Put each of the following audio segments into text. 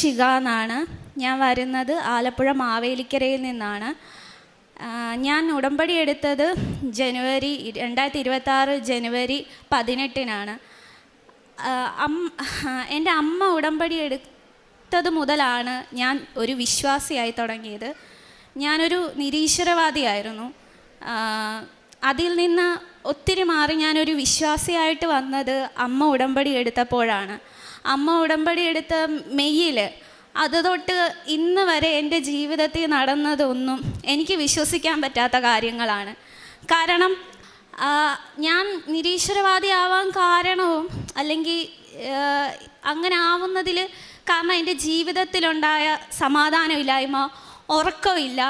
ഷിക എന്നാണ്. ഞാൻ വരുന്നത് ആലപ്പുഴ മാവേലിക്കരയിൽ നിന്നാണ്. ഞാൻ ഉടമ്പടി എടുത്തത് 2026 ജനുവരി 18-നാണ്. എൻ്റെ അമ്മ ഉടമ്പടി എടുത്തത് മുതലാണ് ഞാൻ ഒരു വിശ്വാസിയായി തുടങ്ങിയത്. ഞാനൊരു നിരീശ്വരവാദിയായിരുന്നു. അതിൽ നിന്ന് ഒത്തിരി മാറി ഞാനൊരു വിശ്വാസിയായിട്ട് വന്നത് അമ്മ ഉടമ്പടി എടുത്തപ്പോഴാണ്. അമ്മ ഉടമ്പടി എടുത്ത മെയ്യിൽ അത് തൊട്ട് ഇന്ന് വരെ എൻ്റെ ജീവിതത്തിൽ നടന്നതൊന്നും എനിക്ക് വിശ്വസിക്കാൻ പറ്റാത്ത കാര്യങ്ങളാണ്. കാരണം ഞാൻ നിരീശ്വരവാദിയാവാൻ കാരണവും അല്ലെങ്കിൽ അങ്ങനെ ആവുന്നതിൽ കാരണം എൻ്റെ ജീവിതത്തിലുണ്ടായ സമാധാനമില്ലായ്മ, ഉറക്കമില്ല,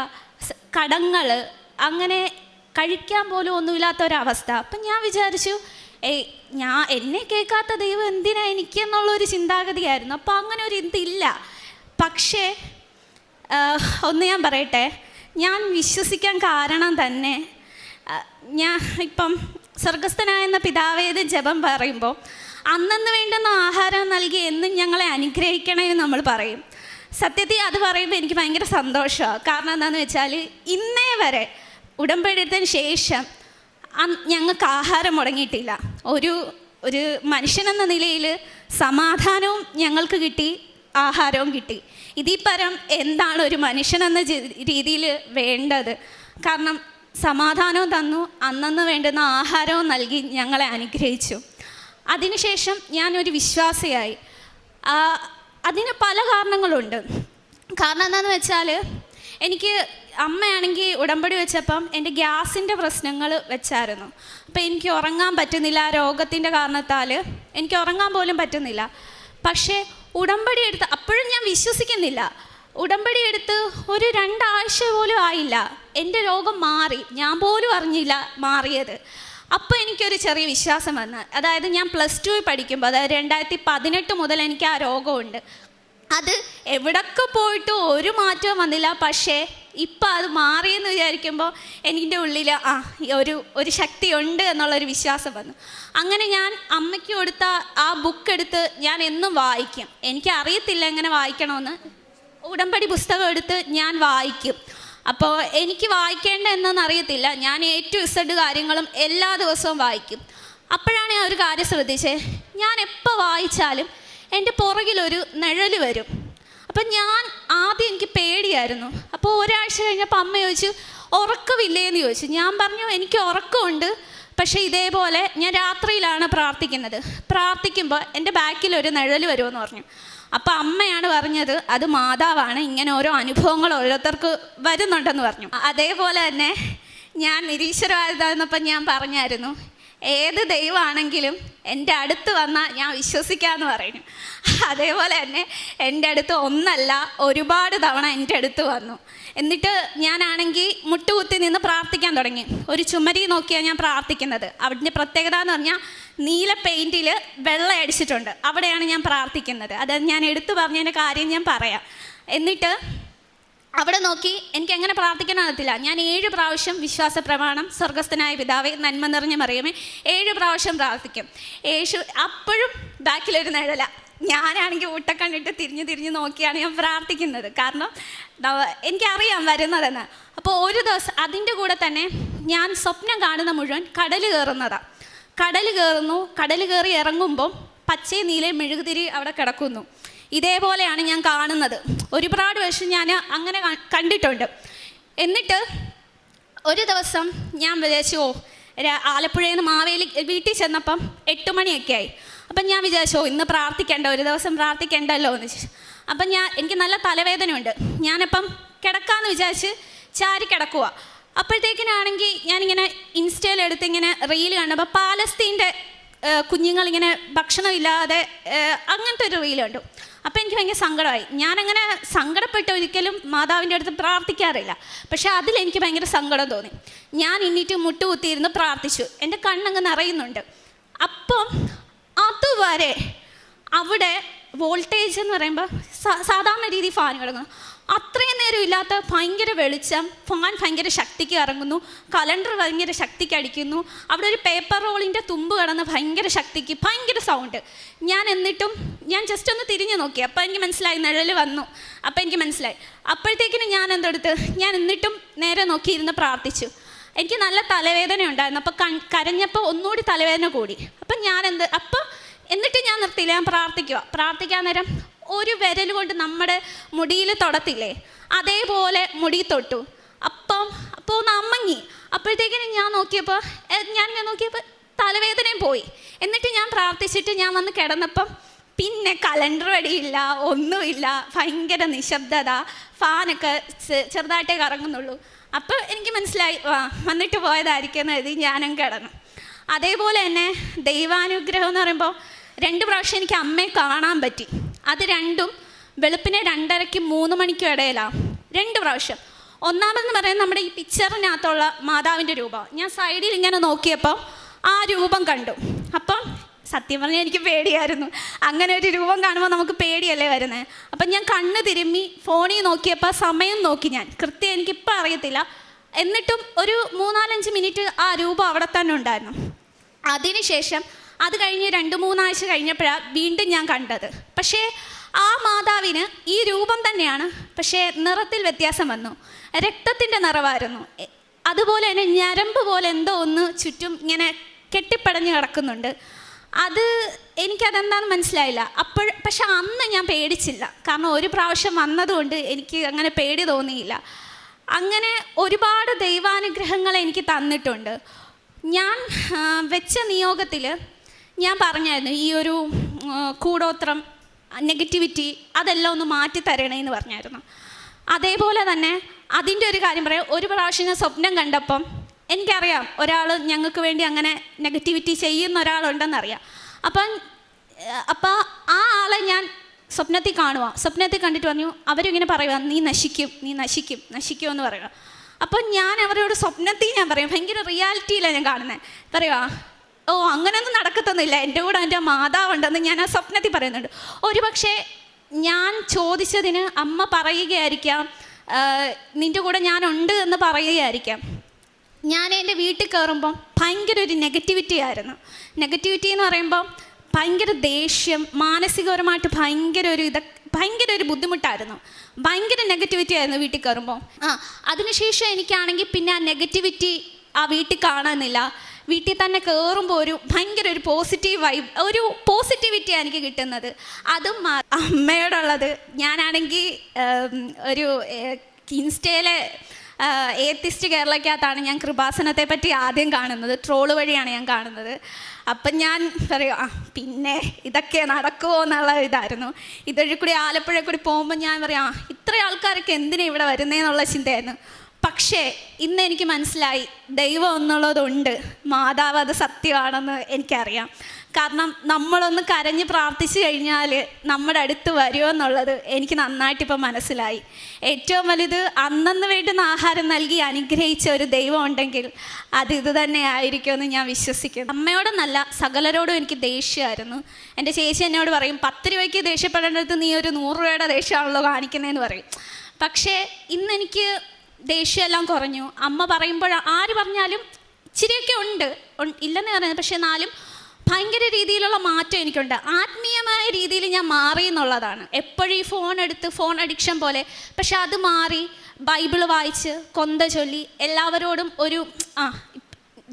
കടങ്ങൾ, അങ്ങനെ കഴിക്കാൻ പോലും ഒന്നുമില്ലാത്ത ഒരവസ്ഥ. അപ്പം ഞാൻ വിചാരിച്ചു, എന്നെ കേൾക്കാത്ത ദൈവം എന്തിനാ എനിക്കെന്നുള്ളൊരു ചിന്താഗതിയായിരുന്നു. അപ്പോൾ അങ്ങനെ ഒരു ഇതില്ല. പക്ഷേ ഒന്ന് ഞാൻ പറയട്ടെ, ഞാൻ വിശ്വസിക്കാൻ കാരണം തന്നെ ഞാൻ ഇപ്പം സ്വർഗസ്ഥനായെന്ന പിതാവേത് ജപം പറയുമ്പോൾ അന്നന്ന് വേണ്ടുന്ന ആഹാരം നൽകി എന്നും ഞങ്ങളെ അനുഗ്രഹിക്കണേ എന്ന് നമ്മൾ പറയും. സത്യത്തിൽ അത് പറയുമ്പോൾ എനിക്ക് ഭയങ്കര സന്തോഷമാണ്. കാരണം എന്താണെന്ന് വെച്ചാൽ ഇന്നേ വരെ ഉടമ്പടി എടുത്തതിന് ശേഷം ഞങ്ങൾക്ക് ആഹാരം മുടങ്ങിയിട്ടില്ല. ഒരു മനുഷ്യനെന്ന നിലയിൽ സമാധാനവും ഞങ്ങൾക്ക് കിട്ടി, ആഹാരവും കിട്ടി. ഇതിൽ പരം എന്താണ് ഒരു മനുഷ്യനെന്ന രീതിയിൽ വേണ്ടത്? കാരണം സമാധാനവും തന്നു, അന്നന്ന് വേണ്ടുന്ന ആഹാരവും നൽകി ഞങ്ങളെ അനുഗ്രഹിച്ചു. അതിനുശേഷം ഞാനൊരു വിശ്വാസിയായി. അതിന് പല കാരണങ്ങളുണ്ട്. കാരണം എന്താണെന്ന് വെച്ചാൽ എനിക്ക് അമ്മയാണെങ്കിൽ ഉടമ്പടി വെച്ചപ്പം എൻ്റെ ഗ്യാസിൻ്റെ പ്രശ്നങ്ങൾ വെച്ചായിരുന്നു. അപ്പം എനിക്ക് ഉറങ്ങാൻ പറ്റുന്നില്ല. രോഗത്തിൻ്റെ കാരണത്താൽ എനിക്ക് ഉറങ്ങാൻ പോലും പറ്റുന്നില്ല. പക്ഷേ ഉടമ്പടി എടുത്ത് അപ്പോഴും ഞാൻ വിശ്വസിക്കുന്നില്ല. ഉടമ്പടി എടുത്ത് ഒരു 2 ആഴ്ച പോലും ആയില്ല, എൻ്റെ രോഗം മാറി. ഞാൻ പോലും അറിഞ്ഞില്ല മാറിയത്. അപ്പോൾ എനിക്കൊരു ചെറിയ വിശ്വാസം വന്നു. അതായത് ഞാൻ +2 പഠിക്കുമ്പോൾ, അതായത് 2018 മുതൽ എനിക്ക് ആ രോഗമുണ്ട്. അത് എവിടൊക്കെ പോയിട്ട് ഒരു മാറ്റവും വന്നില്ല. പക്ഷേ ഇപ്പം അത് മാറിയെന്ന് വിചാരിക്കുമ്പോൾ എൻ്റെ ഉള്ളിൽ ഒരു ശക്തി ഉണ്ട് എന്നുള്ളൊരു വിശ്വാസം വന്നു. അങ്ങനെ ഞാൻ അമ്മയ്ക്ക് കൊടുത്ത ആ ബുക്ക് എടുത്ത് ഞാൻ എന്നും വായിക്കും. എനിക്ക് അറിയത്തില്ല എങ്ങനെ വായിക്കണമെന്ന്. ഉടമ്പടി പുസ്തകം എടുത്ത് ഞാൻ വായിക്കും. അപ്പോൾ എനിക്ക് വായിക്കേണ്ട എന്നൊന്നും അറിയത്തില്ല. ഞാൻ A to Z കാര്യങ്ങളും എല്ലാ ദിവസവും വായിക്കും. അപ്പോഴാണ് ഞാൻ ഒരു കാര്യം ശ്രദ്ധിച്ചത്. ഞാൻ എപ്പോൾ വായിച്ചാലും എൻ്റെ പുറകിലൊരു നിഴൽ വരും. അപ്പം ഞാൻ ആദ്യം എനിക്ക് പേടിയായിരുന്നു. അപ്പോൾ ഒരാഴ്ച കഴിഞ്ഞപ്പോൾ അമ്മ ചോദിച്ചു, ഉറക്കമില്ലേന്ന് ചോദിച്ചു. ഞാൻ പറഞ്ഞു, എനിക്ക് ഉറക്കമുണ്ട്, പക്ഷേ ഇതേപോലെ ഞാൻ രാത്രിയിലാണ് പ്രാർത്ഥിക്കുന്നത്. പ്രാർത്ഥിക്കുമ്പോൾ എൻ്റെ ബാക്കിലൊരു നിഴൽ വരുമെന്ന് പറഞ്ഞു. അപ്പോൾ അമ്മയാണ് പറഞ്ഞത്, അത് മാതാവാണ്, ഇങ്ങനെ ഓരോ അനുഭവങ്ങൾ ഓരോരുത്തർക്ക് വരുന്നുണ്ടെന്ന് പറഞ്ഞു. അതേപോലെ തന്നെ ഞാൻ നിരീശ്വരവാദിതാന്നപ്പം ഞാൻ പറഞ്ഞായിരുന്നു, ഏത് ദൈവമാണെങ്കിലും എൻ്റെ അടുത്ത് വന്നാൽ ഞാൻ വിശ്വസിക്കാമെന്ന് പറയുന്നു. അതേപോലെ തന്നെ എൻ്റെ അടുത്ത് ഒന്നല്ല, ഒരുപാട് തവണ എൻ്റെ അടുത്ത് വന്നു. എന്നിട്ട് ഞാനാണെങ്കിൽ മുട്ടുകുത്തി നിന്ന് പ്രാർത്ഥിക്കാൻ തുടങ്ങി. ഒരു ചുമരി നോക്കിയാണ് ഞാൻ പ്രാർത്ഥിക്കുന്നത്. അവിടെ പ്രത്യേകത എന്ന് പറഞ്ഞാൽ നീല പെയിൻറ്റിൽ വെള്ളം അടിച്ചിട്ടുണ്ട്. അവിടെയാണ് ഞാൻ പ്രാർത്ഥിക്കുന്നത്. അത് ഞാൻ എടുത്തു പറഞ്ഞതിൻ്റെ കാര്യം ഞാൻ പറയാം. എന്നിട്ട് അവിടെ നോക്കി എനിക്ക് എങ്ങനെ പ്രാർത്ഥിക്കാൻ അറിയത്തില്ല. ഞാൻ 7 പ്രാവശ്യം വിശ്വാസ പ്രമാണം, സ്വർഗസ്ഥനായ പിതാവേ, നന്മ നിറഞ്ഞ മറിയമേ, 7 പ്രാവശ്യം പ്രാർത്ഥിക്കും. അപ്പോഴും ബാക്കിലൊരു നിഴല. ഞാനാണെങ്കിൽ ഊട്ടക്കണ്ടിട്ട് തിരിഞ്ഞ് നോക്കിയാണ് ഞാൻ പ്രാർത്ഥിക്കുന്നത്. കാരണം എനിക്കറിയാം വരുന്നതെന്ന്. അപ്പോൾ ഒരു ദിവസം അതിൻ്റെ കൂടെ തന്നെ ഞാൻ സ്വപ്നം കാണുന്ന മുഴുവൻ കടൽ കയറുന്നതാണ്. കടൽ കയറി ഇറങ്ങുമ്പോൾ പച്ചയും നീലയും മെഴുകുതിരി അവിടെ കിടക്കുന്നു. ഇതേപോലെയാണ് ഞാൻ കാണുന്നത്. ഒരുപാട് വർഷം ഞാൻ അങ്ങനെ കണ്ടിട്ടുണ്ട്. എന്നിട്ട് ഒരു ദിവസം ഞാൻ വിചാരിച്ചു, ആലപ്പുഴയിൽ നിന്ന് വീട്ടിൽ ചെന്നപ്പം 8 മണിയൊക്കെ ആയി. അപ്പം ഞാൻ വിചാരിച്ചു, ഇന്ന് പ്രാർത്ഥിക്കേണ്ട, ഒരു ദിവസം പ്രാർത്ഥിക്കേണ്ടല്ലോ എന്ന് വെച്ചു. അപ്പം എനിക്ക് നല്ല തലവേദനയുണ്ട്. ഞാനപ്പം കിടക്കാമെന്ന് വിചാരിച്ച് ചാരി കിടക്കുക. അപ്പോഴത്തേക്കിനാണെങ്കിൽ ഞാനിങ്ങനെ ഇൻസ്റ്റയിലെടുത്ത് ഇങ്ങനെ റീൽ കണ്ടപ്പോൾ പാലസ്തീൻ്റെ കുഞ്ഞുങ്ങളിങ്ങനെ ഭക്ഷണമില്ലാതെ അങ്ങനത്തെ ഒരു റീലുണ്ട്. അപ്പോൾ എനിക്ക് ഭയങ്കര സങ്കടമായി. ഞാനങ്ങനെ സങ്കടപ്പെട്ട് ഒരിക്കലും മാതാവിൻ്റെ അടുത്ത് പ്രാർത്ഥിക്കാറില്ല. പക്ഷേ അതിലെനിക്ക് ഭയങ്കര സങ്കടം തോന്നി. ഞാൻ എണീറ്റ് മുട്ടുകുത്തിയിരുന്ന് പ്രാർത്ഥിച്ചു. എൻ്റെ കണ്ണങ്ങ് നിറയുന്നുണ്ട്. അപ്പം അതുവരെ അവിടെ വോൾട്ടേജ് എന്ന് പറയുമ്പോൾ സാധാരണ രീതി ഫാൻ കിടക്കുന്നു. അത്രയും നേരം ഇല്ലാത്ത ഭയങ്കര വെളിച്ചം, ഫാൻ ഭയങ്കര ശക്തിക്ക് ഇറങ്ങുന്നു, കലണ്ടർ ഭയങ്കര ശക്തിക്ക് അടിക്കുന്നു, അവിടെ ഒരു പേപ്പർ റോളിൻ്റെ തുമ്പ് കിടന്ന് ഭയങ്കര ശക്തിക്ക്, ഭയങ്കര സൗണ്ട്. എന്നിട്ടും ഞാൻ ജസ്റ്റ് ഒന്ന് തിരിഞ്ഞു നോക്കി. അപ്പോൾ എനിക്ക് മനസ്സിലായി നിഴൽ വന്നു. അപ്പോൾ എനിക്ക് മനസ്സിലായി. അപ്പോഴത്തേക്കിനും ഞാൻ എന്നിട്ടും നേരെ നോക്കിയിരുന്ന് പ്രാർത്ഥിച്ചു. എനിക്ക് നല്ല തലവേദന ഉണ്ടായിരുന്നു. അപ്പോൾ കരഞ്ഞപ്പോൾ ഒന്നുകൂടി തലവേദന കൂടി. അപ്പം എന്നിട്ട് ഞാൻ നിർത്തിയില്ല, ഞാൻ പ്രാർത്ഥിക്കാൻ നേരം ഒരു വിരൽ കൊണ്ട് നമ്മുടെ മുടിയിൽ തൊടത്തില്ലേ, അതേപോലെ മുടി തൊട്ടു. അപ്പോൾ ഒന്ന് അമ്മങ്ങി. അപ്പോഴത്തേക്കിനും ഞാൻ നോക്കിയപ്പോൾ തലവേദനയും പോയി. എന്നിട്ട് ഞാൻ പ്രാർത്ഥിച്ചിട്ട് ഞാൻ വന്ന് കിടന്നപ്പം പിന്നെ കലണ്ടർ വടിയില്ല, ഒന്നുമില്ല, ഭയങ്കര നിശബ്ദത, ഫാനൊക്കെ ചെറുതായിട്ടേ കറങ്ങുന്നുള്ളൂ. അപ്പോൾ എനിക്ക് മനസ്സിലായി വന്നിട്ട് പോയതായിരിക്കും എന്ന് എഴുതി ഞാനും കിടന്നു. അതേപോലെ തന്നെ ദൈവാനുഗ്രഹം എന്ന് പറയുമ്പോൾ 2 പ്രാവശ്യം എനിക്ക് അമ്മയെ കാണാൻ പറ്റി. അത് രണ്ടും വെളുപ്പിനെ 2:30-ക്കും 3 മണിക്കും ഇടയിലാണ് 2 പ്രാവശ്യം. ഒന്നാമതെന്ന് പറയുന്നത് നമ്മുടെ ഈ പിക്ചറിനകത്തുള്ള മാതാവിൻ്റെ രൂപം. ഞാൻ സൈഡിൽ ഇങ്ങനെ നോക്കിയപ്പോൾ ആ രൂപം കണ്ടു. അപ്പം സത്യം പറഞ്ഞാൽ എനിക്ക് പേടിയായിരുന്നു. അങ്ങനെ ഒരു രൂപം കാണുമ്പോൾ നമുക്ക് പേടിയല്ലേ വരുന്നത്. അപ്പം ഞാൻ കണ്ണ് തിരുമ്മി ഫോണിൽ നോക്കിയപ്പോൾ സമയം നോക്കി. ഞാൻ കൃത്യം എനിക്കിപ്പോൾ അറിയത്തില്ല. എന്നിട്ടും ഒരു 3-4-5 മിനിറ്റ് ആ രൂപം അവിടെ തന്നെ ഉണ്ടായിരുന്നു. അതിനുശേഷം അത് കഴിഞ്ഞ് 2-3 ആഴ്ച കഴിഞ്ഞപ്പോഴാണ് വീണ്ടും ഞാൻ കണ്ടത്. പക്ഷേ ആ മാതാവിന് ഈ രൂപം തന്നെയാണ്, പക്ഷേ നിറത്തിൽ വ്യത്യാസം വന്നു. രക്തത്തിൻ്റെ നിറമായിരുന്നു. അതുപോലെ തന്നെ ഞരമ്പ് പോലെ എന്തോ ഒന്ന് ചുറ്റും ഇങ്ങനെ കെട്ടിപ്പടഞ്ഞ് കിടക്കുന്നുണ്ട്. എനിക്കതെന്താണെന്ന് മനസ്സിലായില്ല. പക്ഷെ അന്ന് ഞാൻ പേടിച്ചില്ല. കാരണം ഒരു പ്രാവശ്യം വന്നതുകൊണ്ട് എനിക്ക് അങ്ങനെ പേടി തോന്നിയില്ല. അങ്ങനെ ഒരുപാട് ദൈവാനുഗ്രഹങ്ങൾ എനിക്ക് തന്നിട്ടുണ്ട്. ഞാൻ വെച്ച നിയോഗത്തിൽ ഞാൻ പറഞ്ഞായിരുന്നു ഈ ഒരു കൂടോത്രം, നെഗറ്റിവിറ്റി അതെല്ലാം ഒന്ന് മാറ്റി തരണേന്ന് പറഞ്ഞായിരുന്നു. അതേപോലെ തന്നെ അതിൻ്റെ ഒരു കാര്യം പറയാം. ഒരു പ്രാവശ്യം ഞാൻ സ്വപ്നം കണ്ടപ്പം എനിക്കറിയാം ഒരാൾ ഞങ്ങൾക്ക് വേണ്ടി അങ്ങനെ നെഗറ്റിവിറ്റി ചെയ്യുന്ന ഒരാളുണ്ടെന്നറിയാം. അപ്പോൾ ആ ആളെ ഞാൻ സ്വപ്നത്തിൽ കാണുക. സ്വപ്നത്തിൽ കണ്ടിട്ട് പറഞ്ഞു, അവരിങ്ങനെ പറയുക, നീ നശിക്കും എന്ന് പറയുക. അപ്പം ഞാൻ അവരോട് സ്വപ്നത്തിൽ ഞാൻ പറയും, ഭയങ്കര റിയാലിറ്റിയിലാണ് ഞാൻ കാണുന്നത്. പറയുക, അങ്ങനെയൊന്നും നടക്കത്തൊന്നുമില്ല, എൻ്റെ കൂടെ എൻ്റെ മാതാവുണ്ടെന്ന് ഞാൻ ആ സ്വപ്നത്തിൽ പറയുന്നുണ്ട്. ഒരുപക്ഷെ ഞാൻ ചോദിച്ചതിന് അമ്മ പറയുകയായിരിക്കാം, നിൻ്റെ കൂടെ ഞാനുണ്ട് എന്ന് പറയുകയായിരിക്കാം. ഞാൻ എൻ്റെ വീട്ടിൽ കയറുമ്പം ഭയങ്കര ഒരു നെഗറ്റിവിറ്റി ആയിരുന്നു. നെഗറ്റിവിറ്റി എന്ന് പറയുമ്പം ഭയങ്കര ദേഷ്യം, മാനസികപരമായിട്ട് ഭയങ്കര ഒരു ബുദ്ധിമുട്ടായിരുന്നു. ഭയങ്കര നെഗറ്റിവിറ്റി ആയിരുന്നു വീട്ടിൽ കയറുമ്പോൾ. അതിനുശേഷം എനിക്കാണെങ്കിൽ പിന്നെ ആ നെഗറ്റിവിറ്റി ആ വീട്ടിൽ കാണുന്നില്ല. വീട്ടിൽ തന്നെ കയറുമ്പോൾ ഭയങ്കര ഒരു പോസിറ്റീവ് വൈബ്, ഒരു പോസിറ്റിവിറ്റിയാണ് എനിക്ക് കിട്ടുന്നത്. അതും അമ്മയോടുള്ളത്. ഞാനാണെങ്കിൽ ഒരു ഇൻസ്റ്റയിലെ ഏത്തിസ്റ്റ് കേരളയ്ക്കകത്താണ് ഞാൻ കൃപാസനത്തെ പറ്റി ആദ്യം കാണുന്നത്. ട്രോള് വഴിയാണ് ഞാൻ കാണുന്നത്. അപ്പം ഞാൻ പറയും, പിന്നെ ഇതൊക്കെ നടക്കുമോ എന്നുള്ള ഇതായിരുന്നു. ഇതൊഴി കൂടി ആലപ്പുഴ കൂടി പോകുമ്പോൾ ഞാൻ പറയാം, ഇത്ര ആൾക്കാരൊക്കെ എന്തിനാണ് ഇവിടെ വരുന്നതെന്നുള്ള ചിന്തയായിരുന്നു. പക്ഷേ ഇന്ന് എനിക്ക് മനസ്സിലായി, ദൈവം എന്നുള്ളതുണ്ട്, മാതാവ് അത് സത്യമാണെന്ന് എനിക്കറിയാം. കാരണം നമ്മളൊന്ന് കരഞ്ഞ് പ്രാർത്ഥിച്ചു കഴിഞ്ഞാൽ നമ്മുടെ അടുത്ത് വരുമോ എന്നുള്ളത് എനിക്ക് നന്നായിട്ട് ഇപ്പം മനസ്സിലായി. ഏറ്റവും വലുത് അന്നന്ന് വേണ്ടുന്ന ആഹാരം നൽകി അനുഗ്രഹിച്ച ഒരു ദൈവം ഉണ്ടെങ്കിൽ ഇത് തന്നെ ആയിരിക്കുമെന്ന് ഞാൻ വിശ്വസിക്കുന്നു. അമ്മയോടൊന്നല്ല, സകലരോടും എനിക്ക് ദേഷ്യമായിരുന്നു. എൻ്റെ ചേച്ചി എന്നോട് പറയും, 10 രൂപയ്ക്ക് ദേഷ്യപ്പെടേണ്ടത് നീ ഒരു 100 രൂപയുടെ ദേഷ്യമാണല്ലോ കാണിക്കുന്നതെന്ന് പറയും. പക്ഷേ ഇന്നെനിക്ക് ദേഷ്യമെല്ലാം കുറഞ്ഞു. അമ്മ പറയുമ്പോൾ ആര് പറഞ്ഞാലും ഇച്ചിരിയൊക്കെ ഉണ്ട്, ഇല്ലെന്ന് പറയുന്നത്. പക്ഷേ എന്നാലും ഭയങ്കര രീതിയിലുള്ള മാറ്റം എനിക്കുണ്ട്. ആത്മീയമായ രീതിയിൽ ഞാൻ മാറി എന്നുള്ളതാണ്. എപ്പോഴും ഈ ഫോൺ അഡിക്ഷൻ പോലെ. പക്ഷെ അത് മാറി ബൈബിള് വായിച്ച് കൊന്ത ചൊല്ലി എല്ലാവരോടും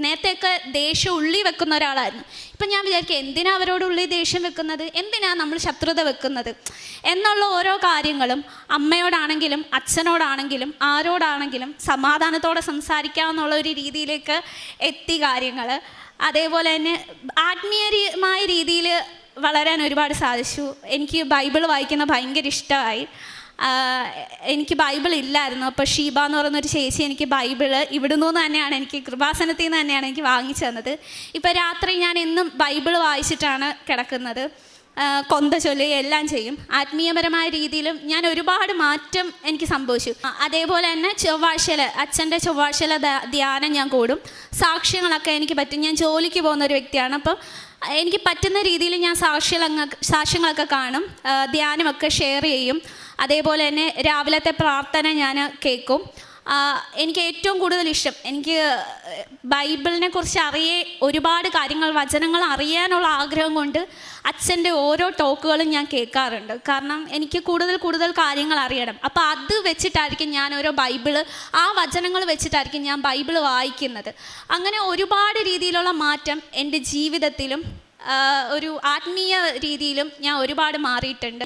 നേരത്തെയൊക്കെ ദേഷ്യം ഉള്ളി വെക്കുന്ന ഒരാളായിരുന്നു. ഇപ്പം ഞാൻ വിചാരിക്കുക, എന്തിനാ അവരോട് ഉള്ളി ദേഷ്യം വെക്കുന്നത്, എന്തിനാ നമ്മൾ ശത്രുത വെക്കുന്നത് എന്നുള്ള ഓരോ കാര്യങ്ങളും അമ്മയോടാണെങ്കിലും അച്ഛനോടാണെങ്കിലും ആരോടാണെങ്കിലും സമാധാനത്തോടെ സംസാരിക്കാമെന്നുള്ള ഒരു രീതിയിലേക്ക് എത്തി കാര്യങ്ങൾ. അതേപോലെ തന്നെ ആത്മീയമായ രീതിയിൽ വളരാൻ ഒരുപാട് സാധിച്ചു. എനിക്ക് ബൈബിൾ വായിക്കുന്ന ഭയങ്കര ഇഷ്ടമായി. എനിക്ക് ബൈബിൾ ഇല്ലായിരുന്നു. അപ്പോൾ ഷീബ എന്ന് പറയുന്നൊരു ചേച്ചി എനിക്ക് ബൈബിൾ ഇവിടുന്ന് തന്നെയാണ്, എനിക്ക് കൃപാസനത്തിൽ നിന്ന് തന്നെയാണ് എനിക്ക് വാങ്ങിച്ചു തന്നത്. ഇപ്പോൾ രാത്രി ഞാൻ എന്നും ബൈബിൾ വായിച്ചിട്ടാണ് കിടക്കുന്നത്. കൊന്ത ചൊല്ലുകയും എല്ലാം ചെയ്യും. ആത്മീയപരമായ രീതിയിലും ഞാൻ ഒരുപാട് മാറ്റം എനിക്ക് സംഭവിച്ചു. അതേപോലെ തന്നെ അച്ഛൻ്റെ ചൊവ്വാഴ്ചയിലെ ധ്യാനം ഞാൻ കൂടും. സാക്ഷ്യങ്ങളൊക്കെ എനിക്ക് പറ്റും. ഞാൻ ജോലിക്ക് പോകുന്ന ഒരു വ്യക്തിയാണ്. അപ്പം എനിക്ക് പറ്റുന്ന രീതിയിൽ ഞാൻ സാക്ഷ്യങ്ങളൊക്കെ കാണും, ധ്യാനമൊക്കെ ഷെയർ ചെയ്യും. അതേപോലെ തന്നെ രാവിലത്തെ പ്രാർത്ഥന ഞാൻ കേൾക്കും. എനിക്ക് ഏറ്റവും കൂടുതൽ ഇഷ്ടം, എനിക്ക് ബൈബിളിനെ കുറിച്ച് ഒരുപാട് കാര്യങ്ങൾ, വചനങ്ങൾ അറിയാനുള്ള ആഗ്രഹം കൊണ്ട് അച്ഛൻ്റെ ഓരോ ടോക്കുകളും ഞാൻ കേൾക്കാറുണ്ട്. കാരണം എനിക്ക് കൂടുതൽ കാര്യങ്ങൾ അറിയണം. അപ്പോൾ അത് വെച്ചിട്ടായിരിക്കും ഞാൻ ഓരോ ആ വചനങ്ങൾ വെച്ചിട്ടായിരിക്കും ഞാൻ ബൈബിൾ വായിക്കുന്നത്. അങ്ങനെ ഒരുപാട് രീതിയിലുള്ള മാറ്റം എൻ്റെ ജീവിതത്തിലും ഒരു ആത്മീയ രീതിയിലും ഞാൻ ഒരുപാട് മാറിയിട്ടുണ്ട്.